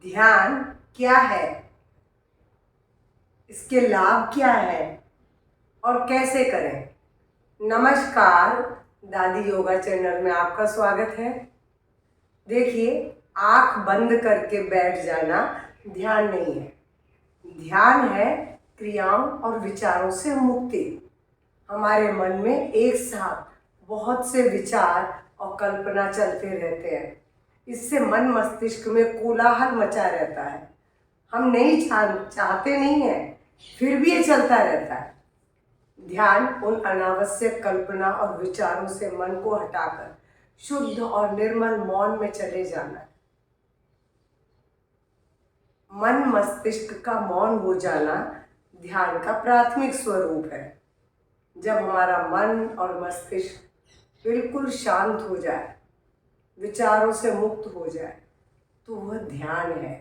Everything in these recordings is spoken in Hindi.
ध्यान क्या है, इसके लाभ क्या है और कैसे करें। नमस्कार, दादी योगा चैनल में आपका स्वागत है। देखिए, आंख बंद करके बैठ जाना ध्यान नहीं है। ध्यान है क्रियाओं और विचारों से मुक्ति। हमारे मन में एक साथ बहुत से विचार और कल्पना चलते रहते हैं। इससे मन मस्तिष्क में कोलाहल मचा रहता है। हम नहीं चाहते नहीं है, फिर भी ये चलता रहता है। ध्यान उन अनावश्यक कल्पना और विचारों से मन को हटाकर शुद्ध और निर्मल मौन में चले जाना है। मन मस्तिष्क का मौन हो जाना ध्यान का प्राथमिक स्वरूप है। जब हमारा मन और मस्तिष्क बिल्कुल शांत हो जाए, विचारों से मुक्त हो जाए, तो वह ध्यान है।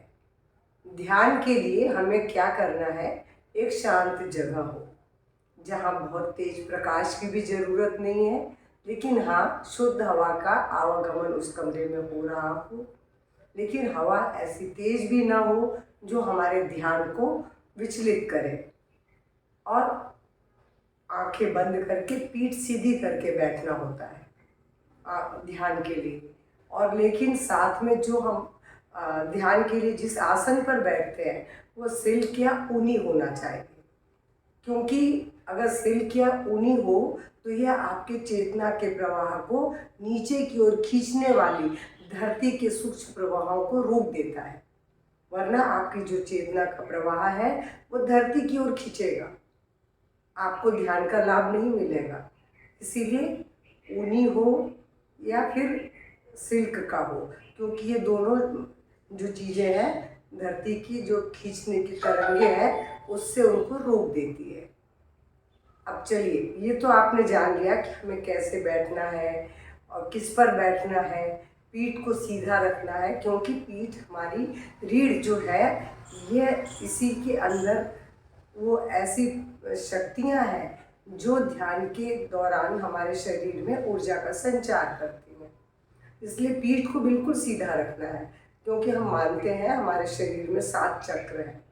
ध्यान के लिए हमें क्या करना है? एक शांत जगह हो, जहाँ बहुत तेज प्रकाश की भी ज़रूरत नहीं है, लेकिन हाँ, शुद्ध हवा का आवागमन उस कमरे में हो रहा हो। लेकिन हवा ऐसी तेज भी ना हो जो हमारे ध्यान को विचलित करे। और आंखें बंद करके पीठ सीधी करके बैठना होता है ध्यान के लिए। और लेकिन साथ में जो हम ध्यान के लिए जिस आसन पर बैठते हैं वो सिल्क या ऊनी होना चाहिए, क्योंकि अगर सिल्क या ऊनी हो तो यह आपके चेतना के प्रवाह को नीचे की ओर खींचने वाली धरती के सूक्ष्म प्रवाहों को रोक देता है। वरना आपकी जो चेतना का प्रवाह है वो धरती की ओर खींचेगा, आपको ध्यान का लाभ नहीं मिलेगा। इसीलिए ऊनी हो या फिर सिल्क का हो, क्योंकि ये दोनों जो चीज़ें हैं धरती की जो खींचने की तरंगे हैं उससे उनको रोक देती है। अब चलिए, ये तो आपने जान लिया कि हमें कैसे बैठना है और किस पर बैठना है। पीठ को सीधा रखना है, क्योंकि पीठ हमारी रीढ़ जो है ये इसी के अंदर वो ऐसी शक्तियाँ हैं जो ध्यान के दौरान हमारे शरीर में ऊर्जा का संचार करती हैं। इसलिए पीठ को बिल्कुल सीधा रखना है, क्योंकि हम मानते हैं हमारे शरीर में 7 चक्र हैं।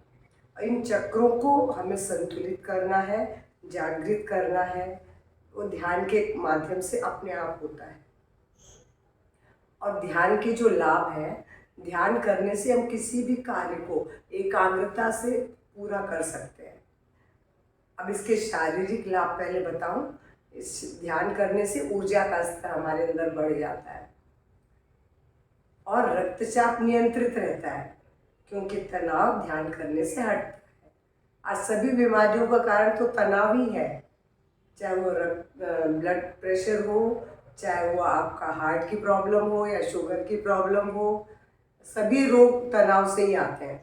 इन चक्रों को हमें संतुलित करना है, जागृत करना है। वो ध्यान के माध्यम से अपने आप होता है। और ध्यान के जो लाभ हैं, ध्यान करने से हम किसी भी कार्य को एकाग्रता से पूरा कर सकते हैं। अब इसके शारीरिक लाभ पहले बताऊं। इस ध्यान करने से ऊर्जा का स्तर हमारे अंदर बढ़ जाता है और रक्तचाप नियंत्रित रहता है, क्योंकि तनाव ध्यान करने से हटता है। आज सभी बीमारियों का कारण तो तनाव ही है, चाहे वो ब्लड प्रेशर हो, चाहे वो आपका हार्ट की प्रॉब्लम हो या शुगर की प्रॉब्लम हो। सभी रोग तनाव से ही आते हैं।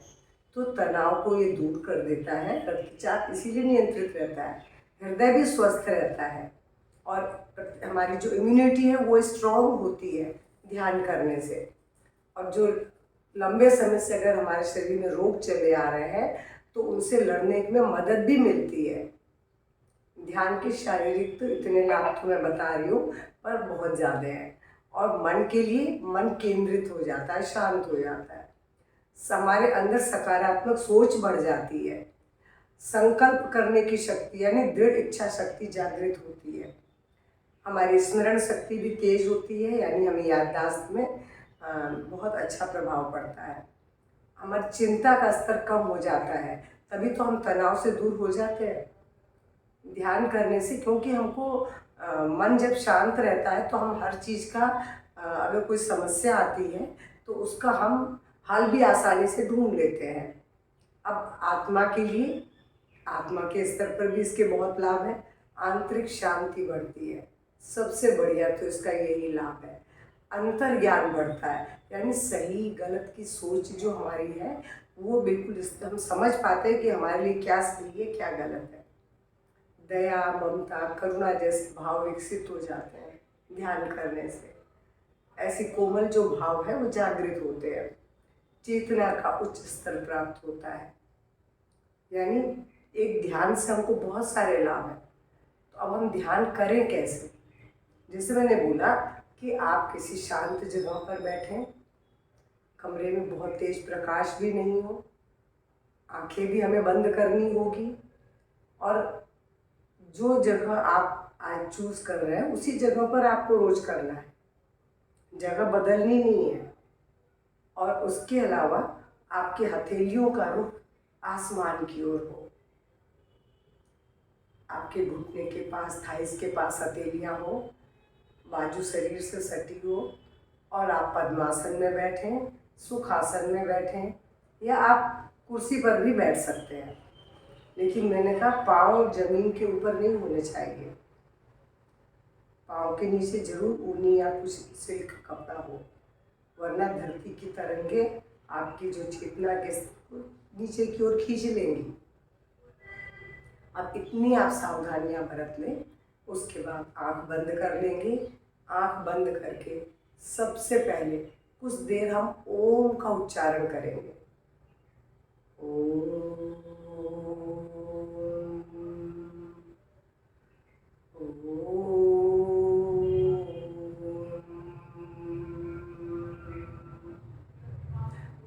तो तनाव को ये दूर कर देता है। रक्तचाप इसीलिए नियंत्रित रहता है, हृदय भी स्वस्थ रहता है और हमारी जो इम्यूनिटी है वो स्ट्रॉन्ग होती है ध्यान करने से। और जो लंबे समय से अगर हमारे शरीर में रोग चले आ रहे हैं तो उनसे लड़ने में मदद भी मिलती है। ध्यान के शारीरिक तो इतने लाभ तो मैं बता रही हूँ, पर बहुत ज़्यादा है। और मन के लिए मन केंद्रित हो जाता है, शांत हो जाता है। हमारे अंदर सकारात्मक सोच बढ़ जाती है। संकल्प करने की शक्ति यानी दृढ़ इच्छा शक्ति जागृत होती है। हमारी स्मरण शक्ति भी तेज होती है, यानी हमें याददाश्त में बहुत अच्छा प्रभाव पड़ता है। हमारी चिंता का स्तर कम हो जाता है, तभी तो हम तनाव से दूर हो जाते हैं ध्यान करने से। क्योंकि हमको मन जब शांत रहता है तो हम हर चीज़ का अगर कोई समस्या आती है तो उसका हम हल भी आसानी से ढूंढ लेते हैं। अब आत्मा के लिए, आत्मा के स्तर पर भी इसके बहुत लाभ हैं। आंतरिक शांति बढ़ती है, सबसे बढ़िया तो इसका यही लाभ है। अंतर ज्ञान बढ़ता है, यानी सही गलत की सोच जो हमारी है वो बिल्कुल हम समझ पाते हैं कि हमारे लिए क्या सही है क्या गलत है। दया, ममता, करुणा जैसे भाव विकसित हो जाते हैं ध्यान करने से। ऐसी कोमल जो भाव है वो जागृत होते हैं, चेतना का उच्च स्तर प्राप्त होता है। यानी एक ध्यान से हमको बहुत सारे लाभ हैं। तो अब हम ध्यान करें कैसे? जैसे मैंने बोला कि आप किसी शांत जगह पर बैठें, कमरे में बहुत तेज प्रकाश भी नहीं हो, आंखें भी हमें बंद करनी होगी, और जो जगह आप आज चूज कर रहे हैं उसी जगह पर आपको रोज करना है, जगह बदलनी नहीं है। और उसके अलावा आपके हथेलियों का रुख आसमान की ओर हो, आपके घुटने के पास, थाइस के पास हथेलियां हो, बाजू शरीर से सटी हो, और आप पद्मासन में बैठें, सुखासन में बैठें, या आप कुर्सी पर भी बैठ सकते हैं। लेकिन मैंने कहा पाँव जमीन के ऊपर नहीं होने चाहिए, पाँव के नीचे जरूर ऊनी या कुछ सिल्क कपड़ा हो, वरना धरती की तरंगे आपकी जो चेतना के नीचे की ओर खींच लेंगी। अब इतनी आप सावधानियां बरत लें। उसके बाद आंख बंद कर लेंगे। आंख बंद करके सबसे पहले कुछ देर हम ओम का उच्चारण करेंगे। ओम,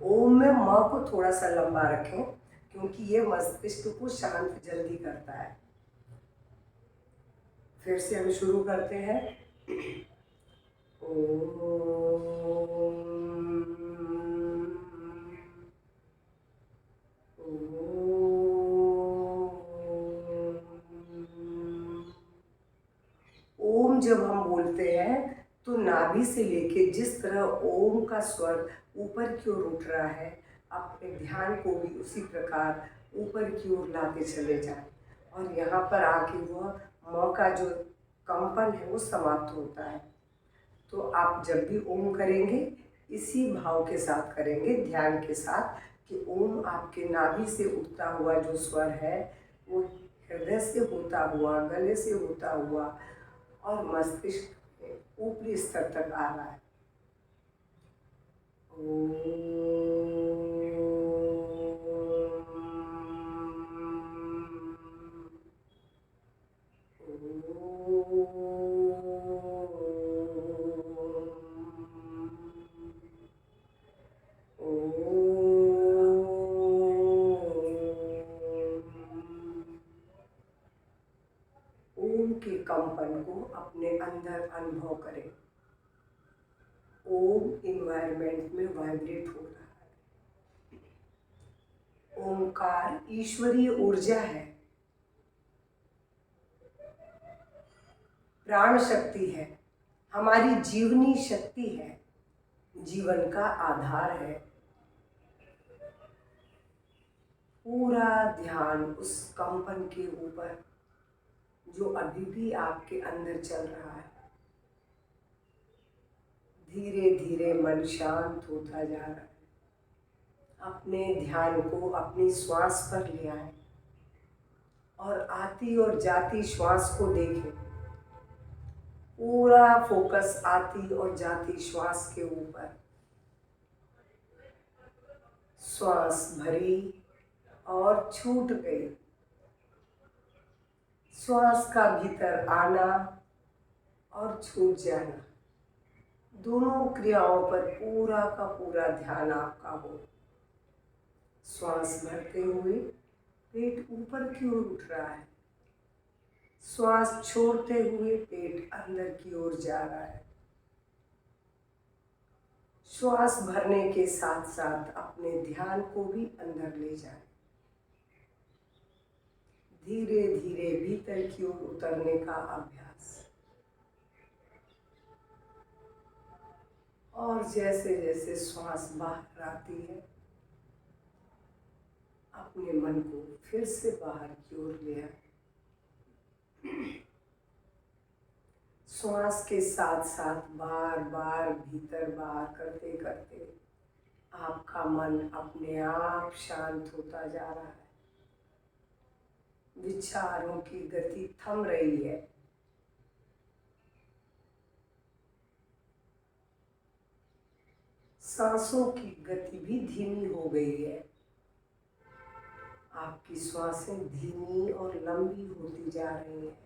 ओम में म को थोड़ा सा लंबा रखें, क्योंकि ये मस्तिष्क को शांत जल्दी करता है। फिर से हम शुरू करते हैं। ओम जब हम बोलते हैं तो नाभि से लेके जिस तरह ओम का स्वर ऊपर की ओर उठ रहा है, अपने ध्यान को भी उसी प्रकार ऊपर की ओर लाते चले जाएं, और यहाँ पर आके वह म का जो कंपन है वो समाप्त होता है। तो आप जब भी ओम करेंगे इसी भाव के साथ करेंगे, ध्यान के साथ, कि ओम आपके नाभि से उठता हुआ जो स्वर है वो हृदय से होता हुआ, गले से होता हुआ और मस्तिष्क के ऊपरी स्तर तक आ रहा है। ओम के कंपन को अपने अंदर अनुभव करें। ओम इन्वायरमेंट में वाइब्रेट हो रहा है। ओमकार ईश्वरीय ऊर्जा है, प्राण शक्ति है, हमारी जीवनी शक्ति है, जीवन का आधार है। पूरा ध्यान उस कंपन के ऊपर जो अभी भी आपके अंदर चल रहा है। धीरे धीरे मन शांत होता जा रहा है। अपने ध्यान को अपनी श्वास पर ले आए और आती और जाती श्वास को देखें। पूरा फोकस आती और जाती श्वास के ऊपर। श्वास भरी और छूट गई। श्वास का भीतर आना और छूट जाना, दोनों क्रियाओं पर पूरा का पूरा ध्यान आपका हो। श्वास भरते हुए पेट ऊपर की ओर उठ रहा है, श्वास छोड़ते हुए पेट अंदर की ओर जा रहा है। श्वास भरने के साथ साथ अपने ध्यान को भी अंदर ले जाएं। धीरे धीरे भीतर की ओर उतरने का अभ्यास। और जैसे जैसे श्वास बाहर आती है, अपने मन को फिर से बाहर की ओर ले आए। श्वास के साथ साथ बार बार भीतर बाहर करते करते आपका मन अपने आप शांत होता जा रहा है। विचारों की गति थम रही है। सांसों की गति भी धीमी हो गई है। आपकी श्वासें धीमी और लंबी होती जा रही हैं।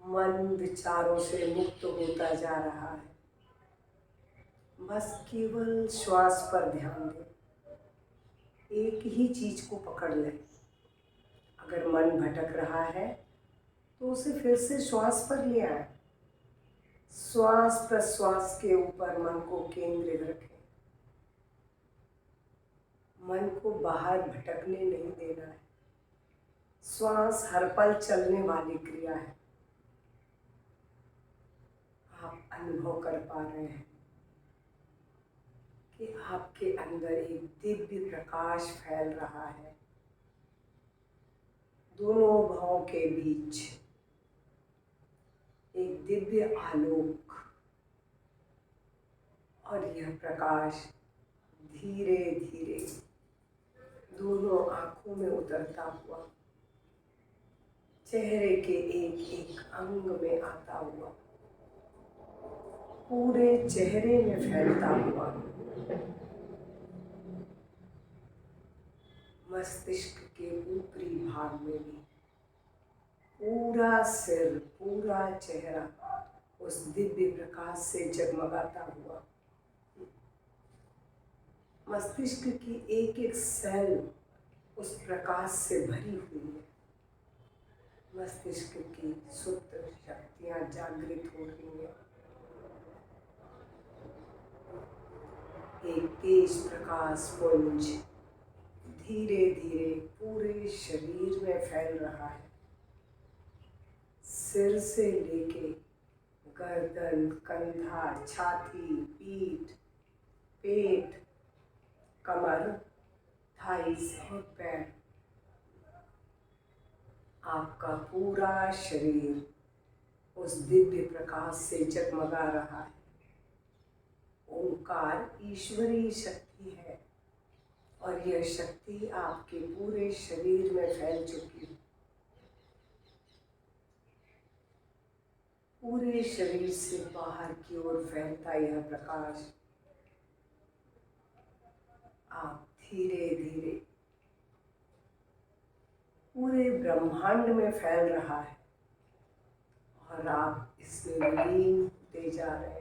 मन विचारों से मुक्त होता जा रहा है। बस केवल श्वास पर ध्यान दें, एक ही चीज को पकड़ लें। अगर मन भटक रहा है तो उसे फिर से श्वास पर ले आए। श्वास प्रश्वास के ऊपर मन को केंद्रित रखें। मन को बाहर भटकने नहीं देना है। श्वास हर पल चलने वाली क्रिया है। आप अनुभव कर पा रहे हैं कि आपके अंदर एक दिव्य प्रकाश फैल रहा है। दोनों भावों के बीच एक दिव्य आलोक, और यह प्रकाश धीरे धीरे दोनों आंखों में उतरता हुआ चेहरे के एक एक अंग में आता हुआ, पूरे चेहरे में फैलता हुआ, मस्तिष्क के ऊपरी भाग में भी, पूरा सिर, पूरा चेहरा उस दिव्य प्रकाश से जगमगाता हुआ। मस्तिष्क की एक एक सेल उस प्रकाश से भरी हुई है। मस्तिष्क की सुप्त शक्तियां जागृत हो रही हैं। एक तेज प्रकाश पुंज धीरे धीरे पूरे शरीर में फैल रहा है। सिर से लेके गर्दन, कंधा, छाती, पीठ, पेट, कमर, थाइस और पैर, आपका पूरा शरीर उस दिव्य प्रकाश से जगमगा रहा है। ओंकार ईश्वरीय शक्ति है और यह शक्ति आपके पूरे शरीर में फैल चुकी है। पूरे शरीर से बाहर की ओर फैलता यह प्रकाश आप धीरे धीरे पूरे ब्रह्मांड में फैल रहा है और आप इसमें विलीन होते जा रहे हैं।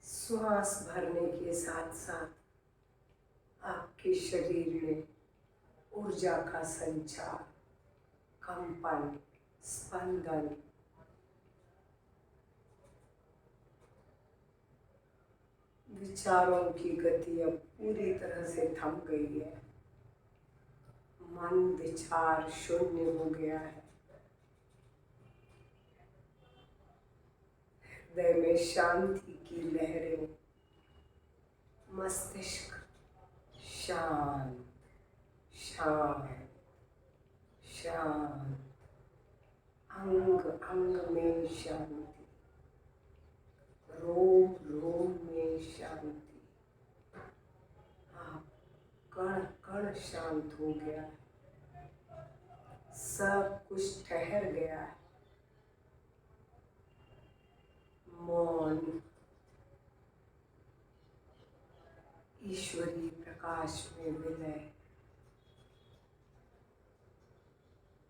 श्वास भरने के साथ साथ आपके शरीर में ऊर्जा का संचार, कंपन, स्पंदन, विचारों की गति अब पूरी तरह से थम गई है। मन विचार शून्य हो गया है। हृदय में शांति की लहरें, मस्तिष्क शांत शांत शांत, अंग अंग में शांति, रोम रोम में शांति। आप कण कण शांत हो गया है। सब कुछ ठहर गया है। मौन ईश्वरीय प्रकाश में विलय।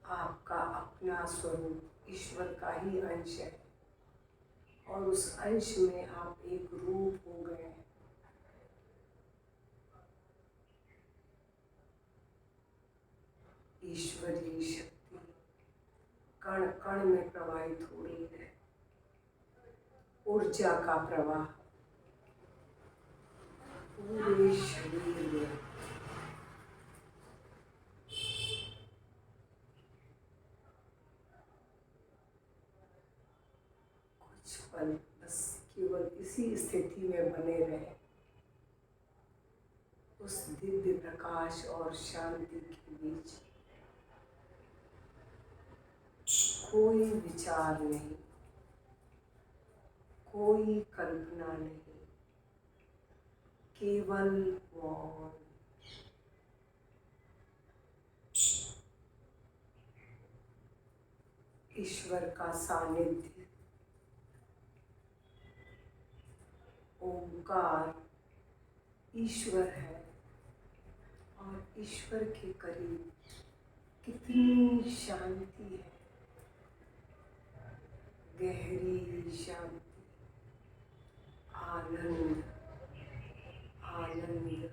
आपका अपना स्वरूप ईश्वर का ही अंश है और उस अंश में आप एक रूप हो गए हैं। ईश्वरीय शक्ति कण कण में प्रवाहित हो रही है। ऊर्जा का प्रवाह पूरे शरीर में। कुछ पल बस केवल इसी स्थिति में बने रहे, उस दिव्य प्रकाश और शांति के बीच। कोई विचार नहीं, कोई कल्पना नहीं, केवल मौन। ईश्वर का सानिध्य, ओंकार ईश्वर है और ईश्वर के करीब कितनी शांति है, गहरी शांति। आनंद आनंद।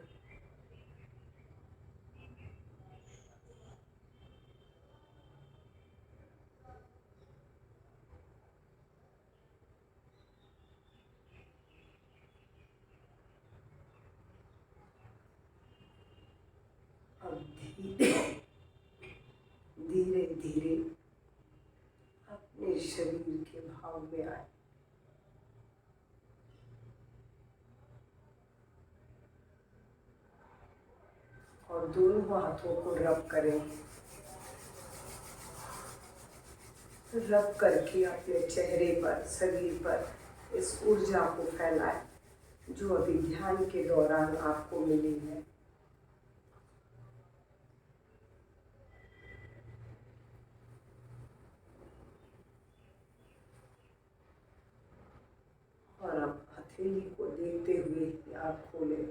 अब धीरे धीरे अपने शरीर के भाव में आए। और दोनों हाथों को रब करें। रब करके अपने चेहरे पर, शरीर पर इस ऊर्जा को फैलाएं जो अभी ध्यान के दौरान आपको मिली है। और अब हथेली को देखते हुए आँख खोलें।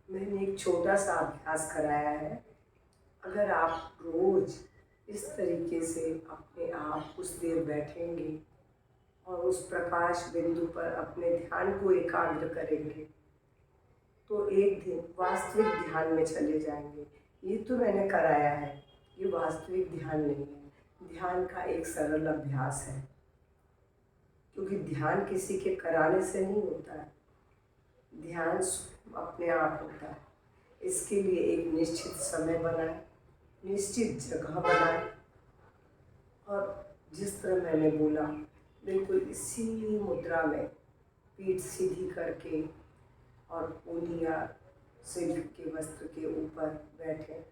मैंने एक छोटा सा अभ्यास कराया है। अगर आप रोज इस तरीके से अपने आप कुछ देर बैठेंगे और उस प्रकाश बिंदु पर अपने ध्यान को एकाग्र करेंगे तो एक दिन वास्तविक ध्यान में चले जाएंगे। ये तो मैंने कराया है, ये वास्तविक ध्यान नहीं है। ध्यान का एक सरल अभ्यास है, क्योंकि ध्यान किसी के कराने से नहीं होता है। ध्यान अपने आप होता है। इसके लिए एक निश्चित समय बनाएं, निश्चित जगह बनाएं और जिस तरह मैंने बोला बिल्कुल इसी मुद्रा में पीठ सीधी करके और उंगलियां सिल्क के वस्त्र के ऊपर बैठें।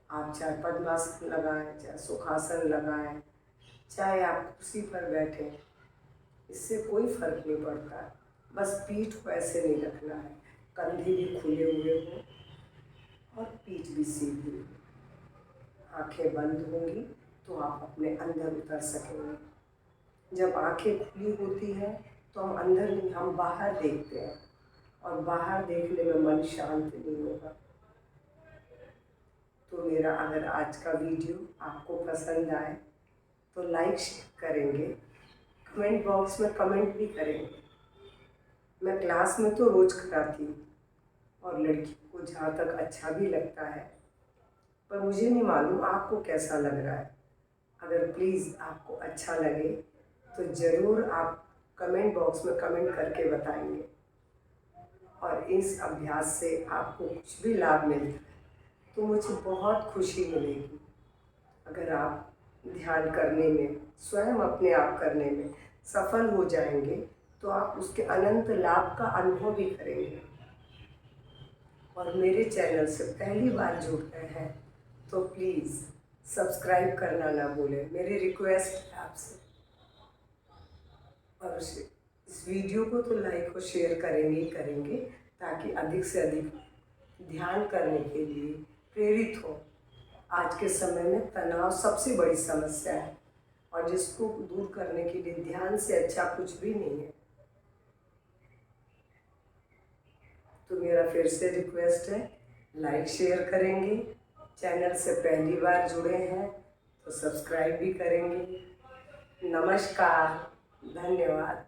आप चाहे पद्मासन लगाएं, चाहे सुखासन लगाएं, चाहे आप कुर्सी पर बैठें, इससे कोई फर्क नहीं पड़ता। बस पीठ को ऐसे नहीं रखना है, कंधे भी खुले हुए हों और पीठ भी सीधी हो। आंखें बंद होंगी तो आप अपने अंदर उतर सकेंगे। जब आंखें खुली होती हैं तो हम अंदर नहीं, हम बाहर देखते हैं और बाहर देखने में मन शांत नहीं होगा। तो मेरा अगर आज का वीडियो आपको पसंद आए तो लाइक करेंगे, कमेंट बॉक्स में कमेंट भी करेंगे। मैं क्लास में तो रोज़ कराती हूँ और लड़की को जहाँ तक अच्छा भी लगता है, पर मुझे नहीं मालूम आपको कैसा लग रहा है। अगर प्लीज़ आपको अच्छा लगे तो ज़रूर आप कमेंट बॉक्स में कमेंट करके बताएंगे। और इस अभ्यास से आपको कुछ भी लाभ मिलता है तो मुझे बहुत खुशी मिलेगी। अगर आप ध्यान करने में, स्वयं अपने आप करने में सफल हो जाएंगे तो आप उसके अनंत लाभ का अनुभव भी करेंगे। और मेरे चैनल से पहली बार जुड़ रहे हैं तो प्लीज़ सब्सक्राइब करना ना भूलें, मेरी रिक्वेस्ट है आपसे। और इस वीडियो को तो लाइक और शेयर करेंगे ही करेंगे, ताकि अधिक से अधिक ध्यान करने के लिए प्रेरित हो। आज के समय में तनाव सबसे बड़ी समस्या है और जिसको दूर करने के लिए ध्यान से अच्छा कुछ भी नहीं है। तो मेरा फिर से रिक्वेस्ट है, लाइक शेयर करेंगे, चैनल से पहली बार जुड़े हैं तो सब्सक्राइब भी करेंगे। नमस्कार, धन्यवाद।